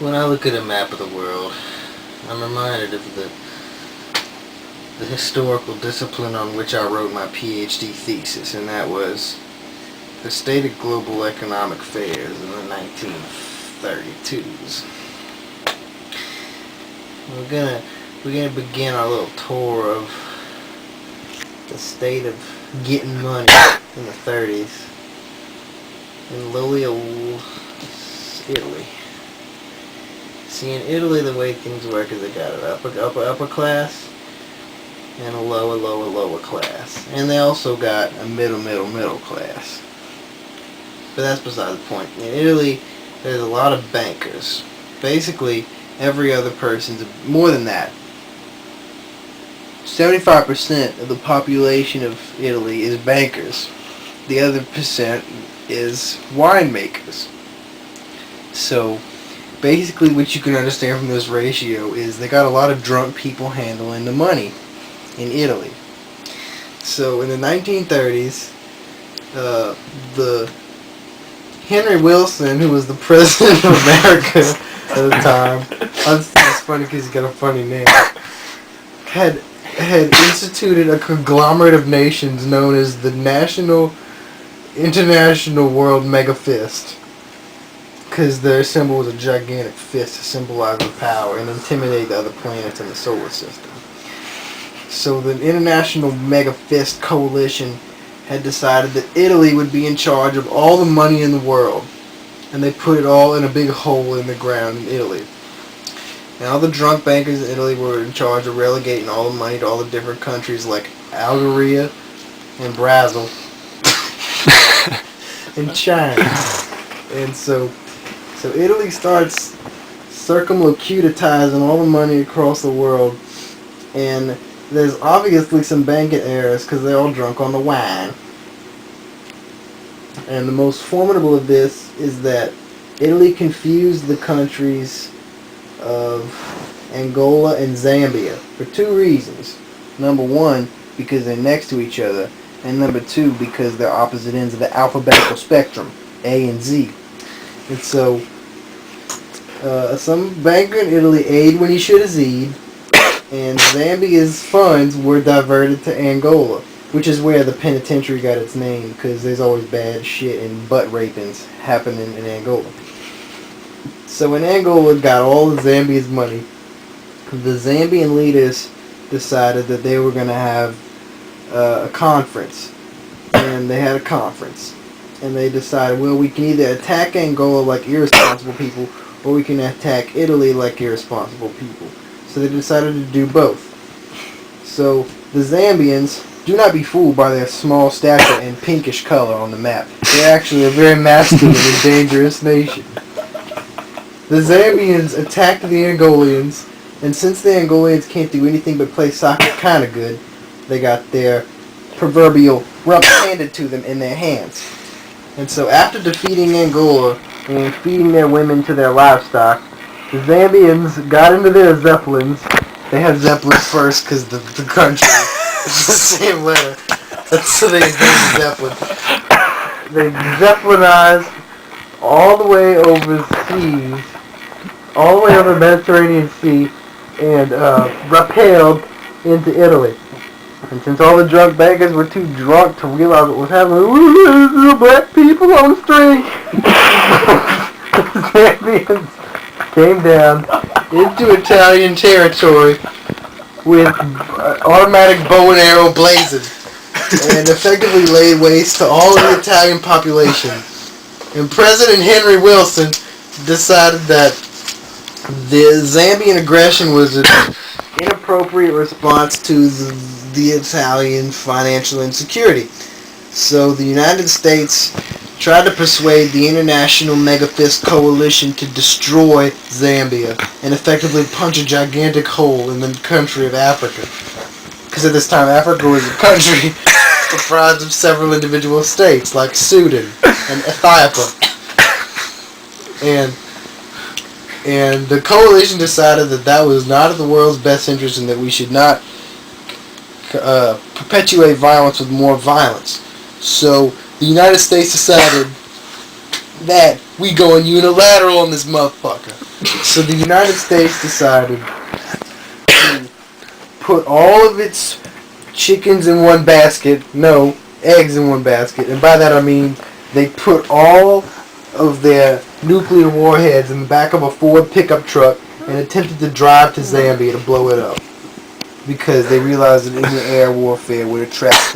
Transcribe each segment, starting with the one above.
When I look at a map of the world, I'm reminded of the historical discipline on which I wrote my PhD thesis, and that was the state of global economic affairs in the 1932's. We're gonna begin our little tour of the state of getting money in the 30s in lowly old Italy. See, in Italy, the way things work is they got an upper class and a lower class, and they also got a middle class. But that's beside the point. In Italy, there's a lot of bankers. Basically, every other person's more than that. 75% of the population of Italy is bankers. The other percent is winemakers. So basically what you can understand from this ratio is they got a lot of drunk people handling the money in Italy. So in the 1930s, the Henry Wilson, who was the president of America at the time, it's funny because he's got a funny name, had instituted a conglomerate of nations known as the International World Mega Fist, because their symbol was a gigantic fist to symbolize the power and intimidate the other planets in the solar system. So the International Mega Fist Coalition had decided that Italy would be in charge of all the money in the world, and they put it all in a big hole in the ground in Italy. And all the drunk bankers in Italy were in charge of relegating all the money to all the different countries like Algeria and Brazil and China. And so Italy starts circumlocutizing all the money across the world, and there's obviously some banking errors because they're all drunk on the wine. And the most formidable of this is that Italy confused the countries of Angola and Zambia for two reasons. Number one, because they're next to each other, and number two, because they're opposite ends of the alphabetical spectrum, A and Z. And so, some banker in Italy A'd when he should have Z'd, and Zambia's funds were diverted to Angola, which is where the penitentiary got its name, because there's always bad shit and butt rapings happening in Angola. So when Angola got all of Zambia's money, the Zambian leaders decided that they were going to have a conference. And they had a conference. And they decided, well, we can either attack Angola like irresponsible people, or we can attack Italy like irresponsible people. So they decided to do both. So the Zambians, do not be fooled by their small stature and pinkish color on the map. They're actually a very masculine and dangerous nation. The Zambians attacked the Angolians, and since the Angolians can't do anything but play soccer kind of good, they got their proverbial rump handed to them in their hands. And so after defeating Angola and feeding their women to their livestock, the Zambians got into their Zeppelins. They had Zeppelins first because the country is the same letter. So they named Zeppelin. They Zeppelinized all the way overseas, all the way over the Mediterranean Sea, and rappelled into Italy. And since all the drunk bankers were too drunk to realize what was happening, the black people on the street, the Zambians came down into Italian territory with automatic bow and arrow blazing, and effectively laid waste to all of the Italian population. And President Henry Wilson decided that the Zambian aggression was an inappropriate response to the Italian financial insecurity. So the United States tried to persuade the International Mega Fist Coalition to destroy Zambia and effectively punch a gigantic hole in the country of Africa. Because at this time Africa was a country comprised of several individual states like Sudan and Ethiopia. And the coalition decided that was not in the world's best interest and that we should not perpetuate violence with more violence. So the United States decided that We going unilateral on this motherfucker. So the United States decided to put all of its chickens in one basket. No, eggs in one basket. And by that I mean they put all of their nuclear warheads in the back of a Ford pickup truck and attempted to drive to Zambia to blow it up. Because they realized that in-the-air warfare would attract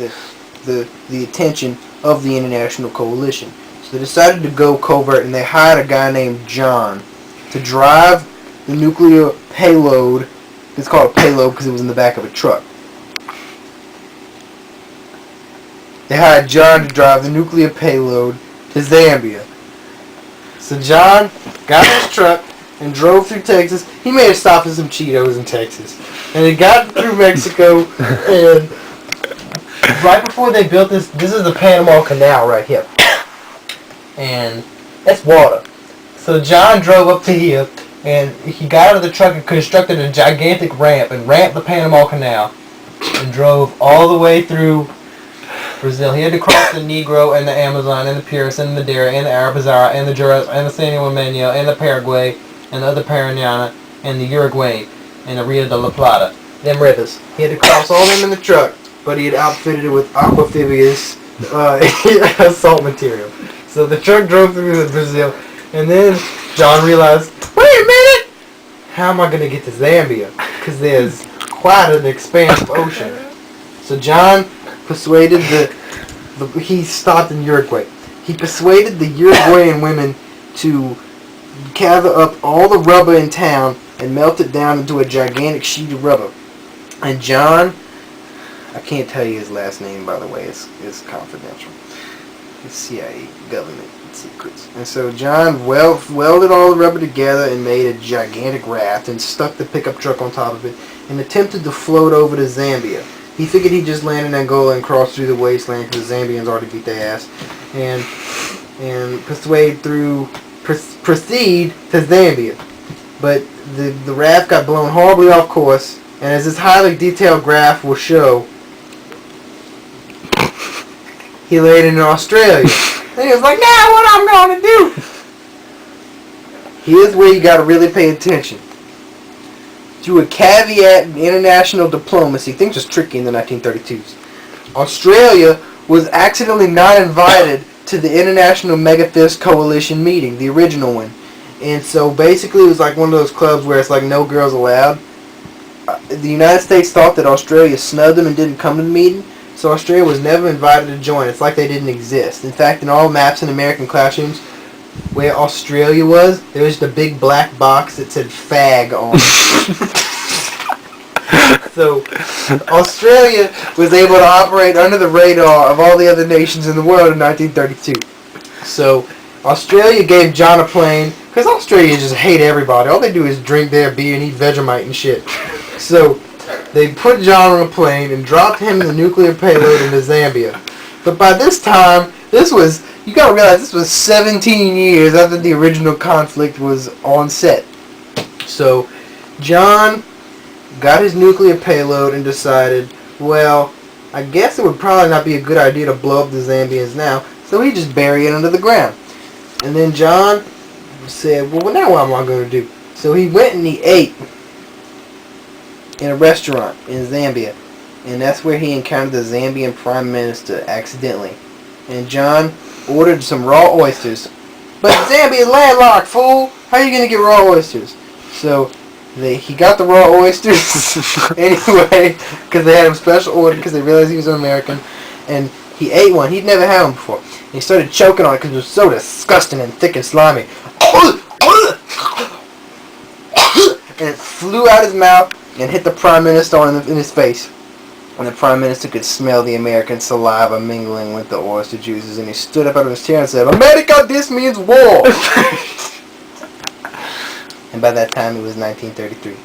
the attention of the international coalition. So they decided to go covert, and they hired a guy named John to drive the nuclear payload. It's called a payload because it was in the back of a truck. They hired John to drive the nuclear payload to Zambia. So John got in his truck and drove through Texas. He made a stop at some Cheetos in Texas. And he got through Mexico, and right before they built this is the Panama Canal right here. And that's water. So John drove up to here, and he got out of the truck and constructed a gigantic ramp and ramped the Panama Canal and drove all the way through Brazil. He had to cross the Negro and the Amazon and the Purus and the Madeira and the Arapazara and the Juras and the San Juan and the Paraguay and the other Paraná and the Uruguay and the Rio de la Plata. Them rivers. He had to cross all them in the truck, but he had outfitted it with aquamphibious assault material. So the truck drove through Brazil, and then John realized, wait a minute! How am I going to get to Zambia? Because there's quite an expansive ocean. So John persuaded he stopped in Uruguay. He persuaded the Uruguayan women to gather up all the rubber in town and melt it down into a gigantic sheet of rubber. And John, I can't tell you his last name, by the way, it's confidential. It's CIA government secrets. And so John welded all the rubber together and made a gigantic raft and stuck the pickup truck on top of it and attempted to float over to Zambia. He figured he'd just land in Angola and cross through the wasteland because the Zambians already beat their ass and proceed to Zambia. But the raft got blown horribly off course, and as this highly detailed graph will show, he landed in Australia. And he was like, now what I'm going to do? Here's where you got to really pay attention. Through a caveat in international diplomacy, things was tricky in the 1932's. Australia was accidentally not invited to the International Megafist Coalition meeting, the original one. And so basically it was like one of those clubs where it's like no girls allowed. The United States thought that Australia snubbed them and didn't come to the meeting, so Australia was never invited to join. It's like they didn't exist. In fact, in all maps in American classrooms where Australia was, there was just a big black box that said fag on it. So Australia was able to operate under the radar of all the other nations in the world in 1932. So Australia gave John a plane, because Australia just hate everybody. All they do is drink their beer and eat Vegemite and shit. So they put John on a plane and dropped him in the nuclear payload into Zambia. But by this time, you gotta realize this was 17 years after the original conflict was on set. So John got his nuclear payload and decided, well, I guess it would probably not be a good idea to blow up the Zambians now, so he just buried it under the ground. And then John said, well, now what am I going to do? So he went and he ate in a restaurant in Zambia, and that's where he encountered the Zambian Prime Minister accidentally. And John ordered some raw oysters. But Zambia's landlocked, fool! How are you going to get raw oysters? So he got the raw oysters anyway, because they had him special ordered because they realized he was an American, and he ate one. He'd never had one before. And he started choking on it because it was so disgusting and thick and slimy. And it flew out his mouth and hit the Prime Minister in his face. And the Prime Minister could smell the American saliva mingling with the oyster juices, and he stood up out of his chair and said, "America, this means war!" And by that time, it was 1933.